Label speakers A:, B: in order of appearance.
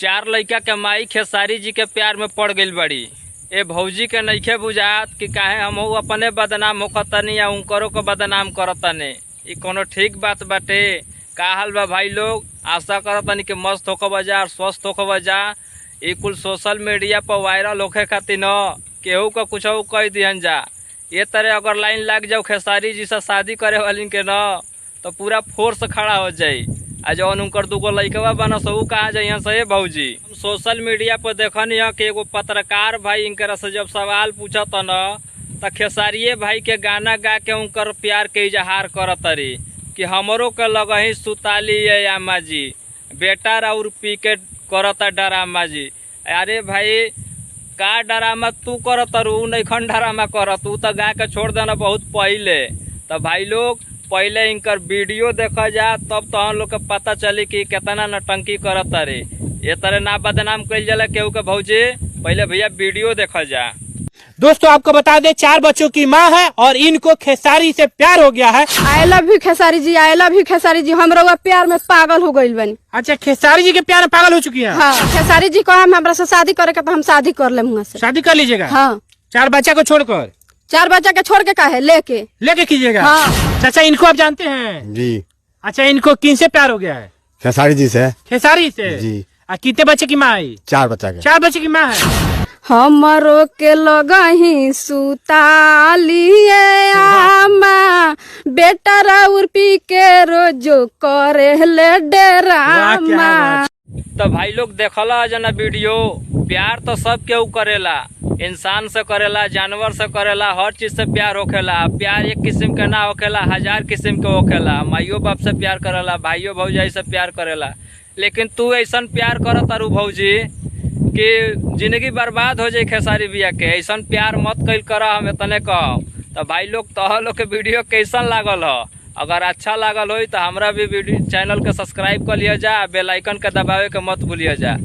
A: चार लड़का के माई खेसारी जी के प्यार में पड़ गई बड़ी। ए भौजी के नइखे बुझात कि काहे हम अपने बदनाम होखतनी या उनकरो को बदनाम करतनी। ई कोनो ठीक बात बाटे? का हाल बा भाई लोग? आशा करतनी कि मस्त होख बजा और स्वस्थ होख बजा। ई कुल सोशल मीडिया पर वायरल होखे खातिर न केहू का कुछ कह दिहन जा। ये तरह अगर लाइन लग जाओ खेसारी जी से शादी करे वाली के न तो पूरा फोर्स खड़ा हो जाई। आ जौन उनकर दूगो लइकवा बना उ कहाँ जाइए से भौजी। हम सोशल मीडिया पर देखनी है कि एगो पत्रकार भाई इनकर से जब सवाल पूछत न तो खेसारिये भाई के गाना गा के उनकर प्यार के इजहार करत रही कि हमरो के लगही सुताली है अम्मा जी, बेटा और पी के करता डरामा जी। अरे भाई का डरामा तू करत रू नैखन डरामा करत, तू तो गा के छोड़ देना बहुत पहले। तो भाई लोग पहले इनकर वीडियो देखा जा तब तो हम लोग के पता चली कि कितना नटंकी करत रे। ये तरह ना बदनाम कइल जाला केहू के भौजी। पहले भैया वीडियो देखा जा।
B: दोस्तों आपको बता दें 4 बच्चों की माँ है और इनको खेसारी से प्यार हो गया है।
C: I love you Khesari ji, I love you Khesari ji. हम रउआ प्यार में पागल हो गइल बनी।
B: अच्छा, खेसारी जी के प्यार में पागल हो चुकी है?
C: हाँ, खेसारी जी को हम हमरा से शादी करे के तो हम शादी कर ले।
B: शादी कर लीजिएगा?
C: हाँ।
B: 4 बच्चा को छोड़कर?
C: 4 बच्चा के छोड़ के काहे लेके
B: कीजिएगा?
C: हाँ।
B: चाचा इनको आप जानते हैं?
D: जी।
B: अच्छा, इनको किन से प्यार हो गया है?
D: खेसारी जी से।
B: खेसारी से
D: जी।
B: कितने बच्चे की माँ आई?
D: 4 बच्चा के।
B: 4 बच्चे की माँ है।
C: हमरो के लगही सुतालिए आमा, बेटा राउर पी के रोजो करे ले डेरामा।
A: तो भाई लोग देखला जना वीडियो। प्यार तो सब केहू करेला, इंसान से करेला, जानवर से करेला, हर चीज से प्यार होखेला। प्यार एक किस्म के ना होखेला, 1000 किस्म के होखेला। माइयो बाप से प्यार करेला, भाइयों भौजाई से प्यार करेला। लेकिन तू ऐसा प्यार करत तारू भौजी कि जिंदगी बर्बाद हो जाए खेसारी भैया के। ऐसा प्यार मत कइल कर, हम इतने कहब। तो भाई लोग तह लोग के वीडियो कैसन लागल हो? अगर अच्छा लागल हो तो हमरा भी वीडियो चैनल के सब्सक्राइब कर लिया जा, बेल आइकन के दबावे के मत भूलिए जा।